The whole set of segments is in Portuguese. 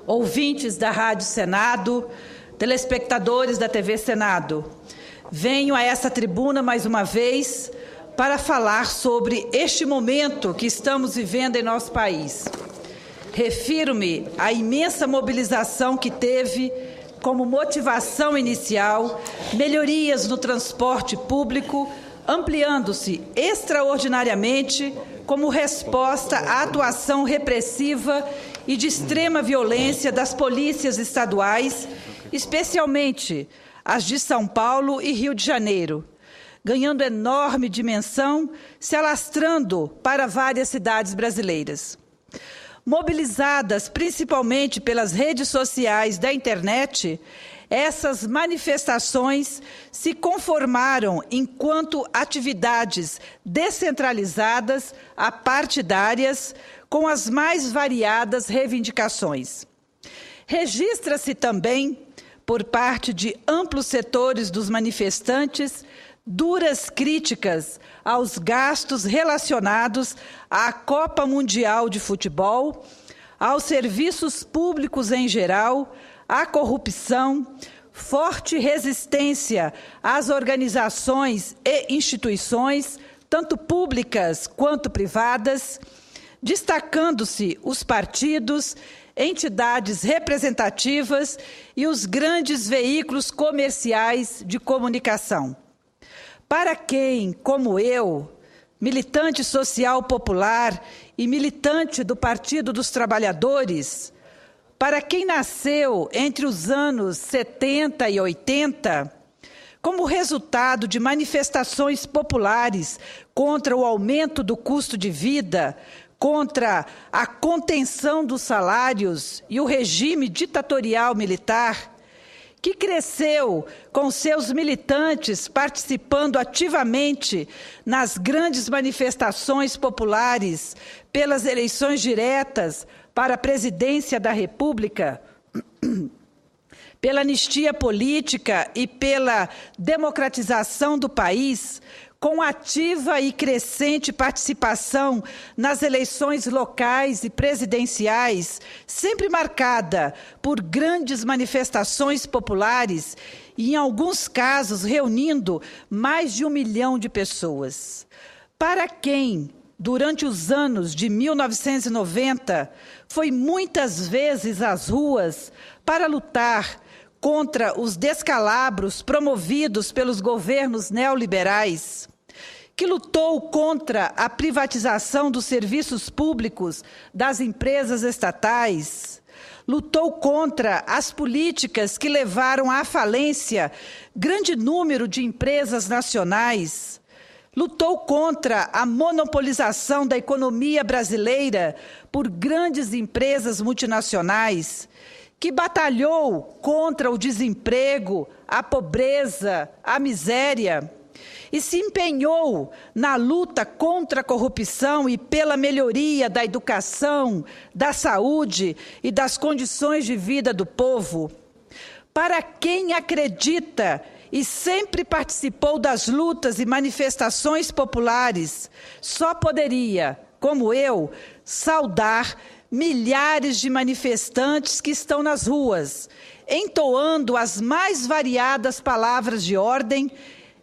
ouvintes da Rádio Senado, telespectadores da TV Senado. Venho a essa tribuna mais uma vez para falar sobre este momento que estamos vivendo em nosso país. Refiro-me à imensa mobilização que teve como motivação inicial melhorias no transporte público, ampliando-se extraordinariamente como resposta à atuação repressiva e de extrema violência das polícias estaduais, especialmente as de São Paulo e Rio de Janeiro, ganhando enorme dimensão, se alastrando para várias cidades brasileiras. Mobilizadas principalmente pelas redes sociais da internet, essas manifestações se conformaram enquanto atividades descentralizadas, apartidárias, com as mais variadas reivindicações. Registra-se também, por parte de amplos setores dos manifestantes, duras críticas aos gastos relacionados à Copa Mundial de Futebol, aos serviços públicos em geral, à corrupção, forte resistência às organizações e instituições, tanto públicas quanto privadas, destacando-se os partidos, entidades representativas e os grandes veículos comerciais de comunicação. Para quem, como eu, militante social popular e militante do Partido dos Trabalhadores, para quem nasceu entre os anos 70 e 80, como resultado de manifestações populares contra o aumento do custo de vida, contra a contenção dos salários e o regime ditatorial militar, que cresceu com seus militantes participando ativamente nas grandes manifestações populares pelas eleições diretas para a presidência da República, pela anistia política e pela democratização do país, com ativa e crescente participação nas eleições locais e presidenciais, sempre marcada por grandes manifestações populares e, em alguns casos, reunindo mais de 1 milhão de pessoas. Para quem, durante os anos de 1990, foi muitas vezes às ruas para lutar contra os descalabros promovidos pelos governos neoliberais, que lutou contra a privatização dos serviços públicos das empresas estatais, lutou contra as políticas que levaram à falência grande número de empresas nacionais, lutou contra a monopolização da economia brasileira por grandes empresas multinacionais, que batalhou contra o desemprego, a pobreza, a miséria, e se empenhou na luta contra a corrupção e pela melhoria da educação, da saúde e das condições de vida do povo. Para quem acredita e sempre participou das lutas e manifestações populares, só poderia, como eu, saudar milhares de manifestantes que estão nas ruas, entoando as mais variadas palavras de ordem,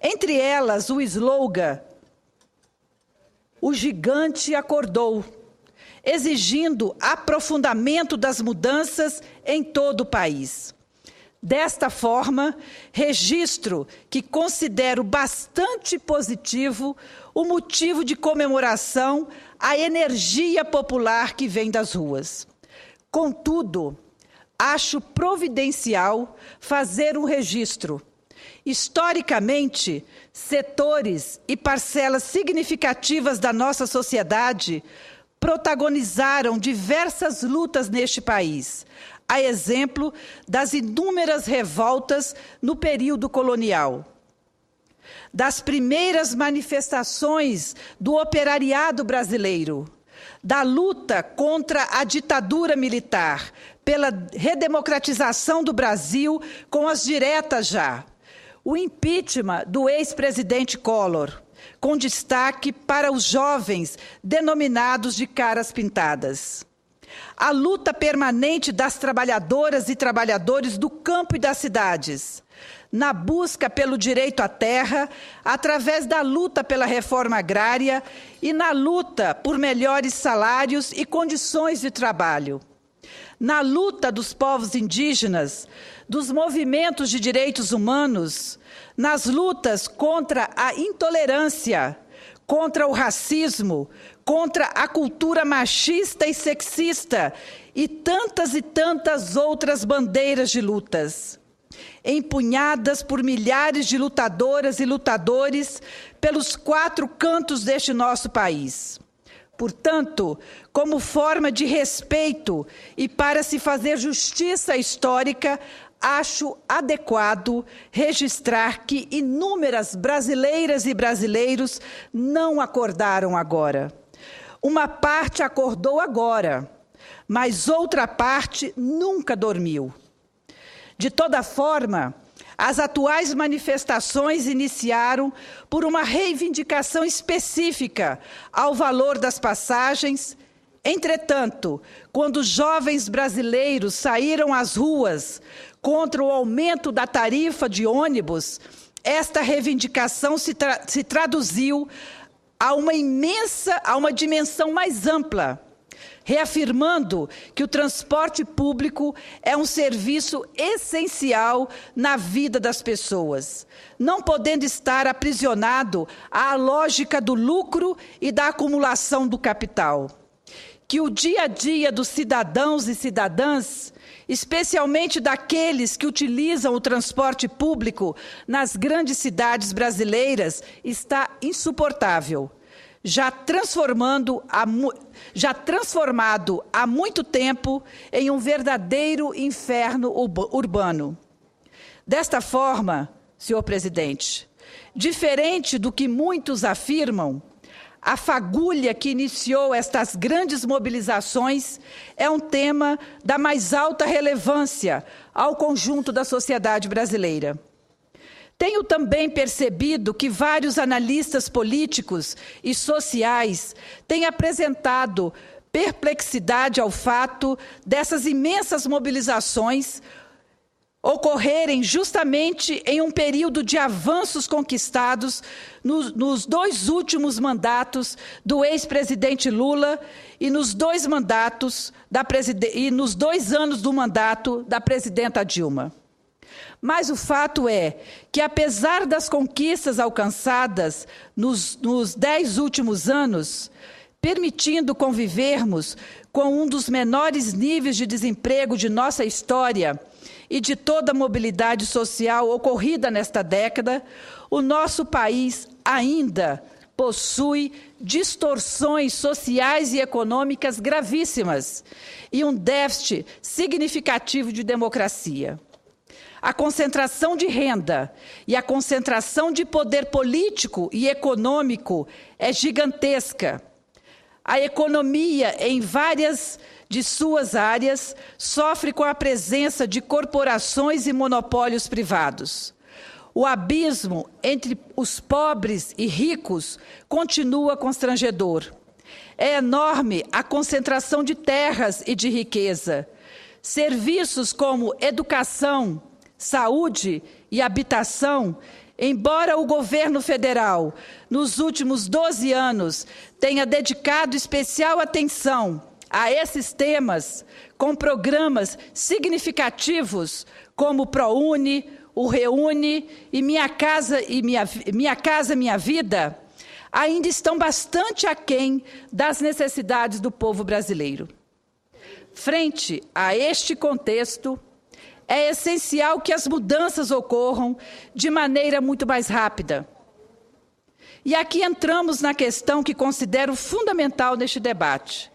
entre elas o slogan "O gigante acordou", exigindo aprofundamento das mudanças em todo o país. Desta forma, registro que considero bastante positivo o motivo de comemoração, a energia popular que vem das ruas. Contudo, acho providencial fazer um registro. Historicamente, setores e parcelas significativas da nossa sociedade protagonizaram diversas lutas neste país, a exemplo das inúmeras revoltas no período colonial, das primeiras manifestações do operariado brasileiro, da luta contra a ditadura militar, pela redemocratização do Brasil com as diretas já, o impeachment do ex-presidente Collor, com destaque para os jovens denominados de caras pintadas. A luta permanente das trabalhadoras e trabalhadores do campo e das cidades, na busca pelo direito à terra, através da luta pela reforma agrária e na luta por melhores salários e condições de trabalho. Na luta dos povos indígenas, dos movimentos de direitos humanos, nas lutas contra a intolerância, contra o racismo, contra a cultura machista e sexista e tantas outras bandeiras de lutas, empunhadas por milhares de lutadoras e lutadores pelos 4 cantos deste nosso país. Portanto, como forma de respeito e para se fazer justiça histórica, acho adequado registrar que inúmeras brasileiras e brasileiros não acordaram agora. Uma parte acordou agora, mas outra parte nunca dormiu. De toda forma, as atuais manifestações iniciaram por uma reivindicação específica ao valor das passagens. Entretanto, quando jovens brasileiros saíram às ruas contra o aumento da tarifa de ônibus, esta reivindicação se traduziu a uma dimensão mais ampla, reafirmando que o transporte público é um serviço essencial na vida das pessoas, não podendo estar aprisionado à lógica do lucro e da acumulação do capital. Que o dia a dia dos cidadãos e cidadãs, especialmente daqueles que utilizam o transporte público nas grandes cidades brasileiras, está insuportável, já transformado há muito tempo em um verdadeiro inferno urbano. Desta forma, senhor presidente, diferente do que muitos afirmam, a fagulha que iniciou estas grandes mobilizações é um tema da mais alta relevância ao conjunto da sociedade brasileira. Tenho também percebido que vários analistas políticos e sociais têm apresentado perplexidade ao fato dessas imensas mobilizações ocorrerem justamente em um período de avanços conquistados nos 2 últimos mandatos do ex-presidente Lula e nos 2 anos do mandato da presidenta Dilma. Mas o fato é que, apesar das conquistas alcançadas nos 10 últimos anos, permitindo convivermos com um dos menores níveis de desemprego de nossa história e de toda a mobilidade social ocorrida nesta década, o nosso país ainda possui distorções sociais e econômicas gravíssimas e um déficit significativo de democracia. A concentração de renda e a concentração de poder político e econômico é gigantesca. A economia, em várias de suas áreas, sofre com a presença de corporações e monopólios privados. O abismo entre os pobres e ricos continua constrangedor. É enorme a concentração de terras e de riqueza. Serviços como educação, saúde e habitação, embora o governo federal, nos últimos 12 anos, tenha dedicado especial atenção a esses temas, com programas significativos como o ProUni, o Reúne e Minha Casa Minha Vida, ainda estão bastante aquém das necessidades do povo brasileiro. Frente a este contexto, é essencial que as mudanças ocorram de maneira muito mais rápida. E aqui entramos na questão que considero fundamental neste debate.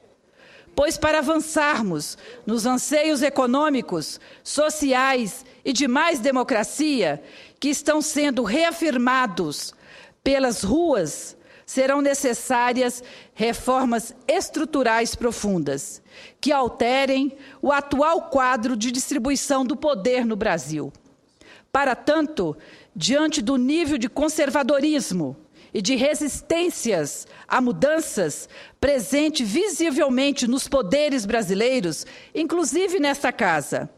Pois para avançarmos nos anseios econômicos, sociais e de mais democracia, que estão sendo reafirmados pelas ruas, serão necessárias reformas estruturais profundas, que alterem o atual quadro de distribuição do poder no Brasil. Para tanto, diante do nível de conservadorismo e de resistências a mudanças presente visivelmente nos poderes brasileiros, inclusive nesta casa.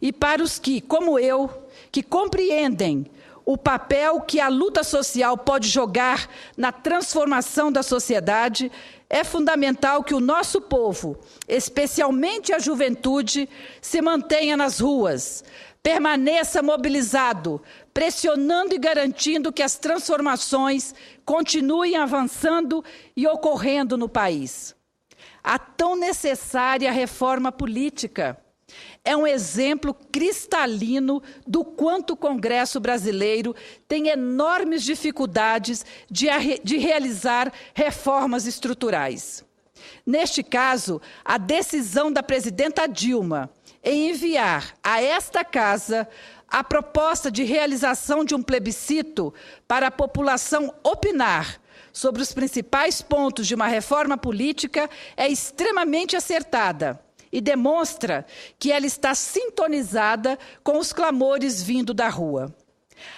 E para os que, como eu, que compreendem o papel que a luta social pode jogar na transformação da sociedade, é fundamental que o nosso povo, especialmente a juventude, se mantenha nas ruas, permaneça mobilizado, pressionando e garantindo que as transformações continuem avançando e ocorrendo no país. A tão necessária reforma política é um exemplo cristalino do quanto o Congresso brasileiro tem enormes dificuldades de realizar reformas estruturais. Neste caso, a decisão da presidenta Dilma em enviar a esta casa a proposta de realização de um plebiscito para a população opinar sobre os principais pontos de uma reforma política é extremamente acertada e demonstra que ela está sintonizada com os clamores vindo da rua.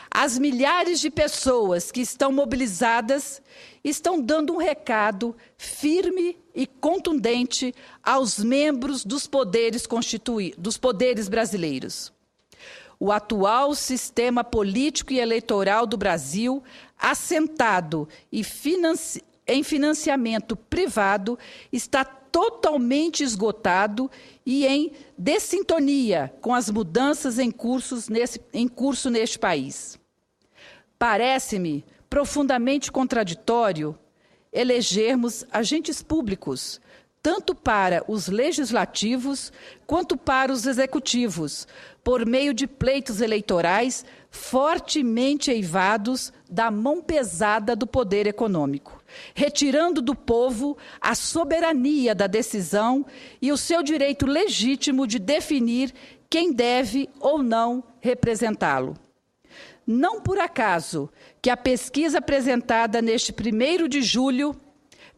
As milhares de pessoas que estão mobilizadas estão dando um recado firme e contundente aos membros dos poderes brasileiros. O atual sistema político e eleitoral do Brasil, assentado em financiamento privado, está totalmente esgotado e em dessintonia com as mudanças em curso neste país. Parece-me profundamente contraditório elegermos agentes públicos, tanto para os legislativos quanto para os executivos, por meio de pleitos eleitorais fortemente eivados da mão pesada do poder econômico, retirando do povo a soberania da decisão e o seu direito legítimo de definir quem deve ou não representá-lo. Não por acaso que a pesquisa apresentada neste 1º de julho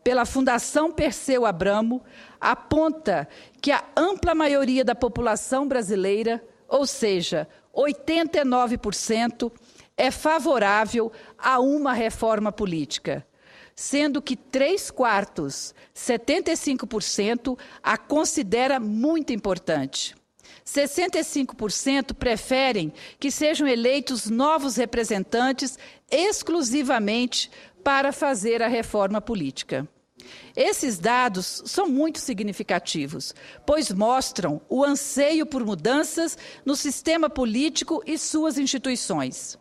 pela Fundação Perseu Abramo aponta que a ampla maioria da população brasileira, ou seja, 89%, é favorável a uma reforma política, sendo que 3/4, 75%, a considera muito importante. 65% preferem que sejam eleitos novos representantes exclusivamente para fazer a reforma política. Esses dados são muito significativos, pois mostram o anseio por mudanças no sistema político e suas instituições.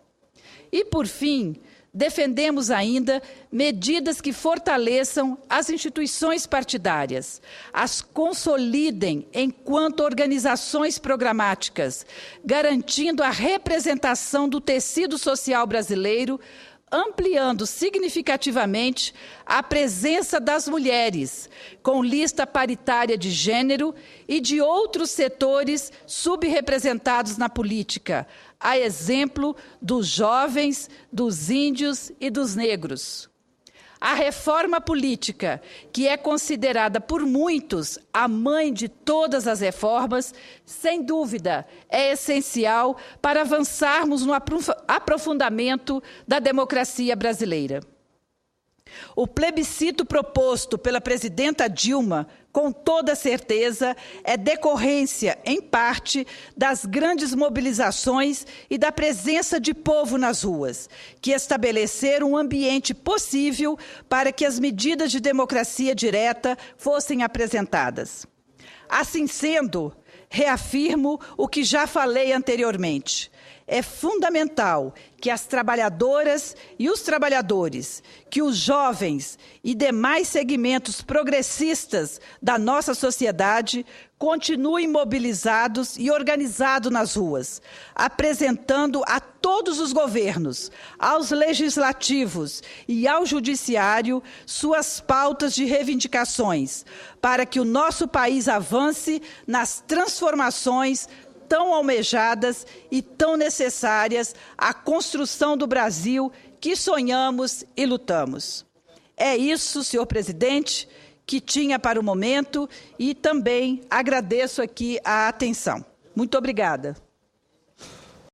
E, por fim, defendemos ainda medidas que fortaleçam as instituições partidárias, as consolidem enquanto organizações programáticas, garantindo a representação do tecido social brasileiro, ampliando significativamente a presença das mulheres, com lista paritária de gênero e de outros setores subrepresentados na política, a exemplo dos jovens, dos índios e dos negros. A reforma política, que é considerada por muitos a mãe de todas as reformas, sem dúvida é essencial para avançarmos no aprofundamento da democracia brasileira. O plebiscito proposto pela presidenta Dilma, com toda certeza, é decorrência, em parte, das grandes mobilizações e da presença de povo nas ruas, que estabeleceram um ambiente possível para que as medidas de democracia direta fossem apresentadas. Assim sendo, reafirmo o que já falei anteriormente. É fundamental que as trabalhadoras e os trabalhadores, que os jovens e demais segmentos progressistas da nossa sociedade continuem mobilizados e organizados nas ruas, apresentando a todos os governos, aos legislativos e ao judiciário suas pautas de reivindicações, para que o nosso país avance nas transformações tão almejadas e tão necessárias à construção do Brasil que sonhamos e lutamos. É isso, senhor presidente, que tinha para o momento e também agradeço aqui a atenção. Muito obrigada.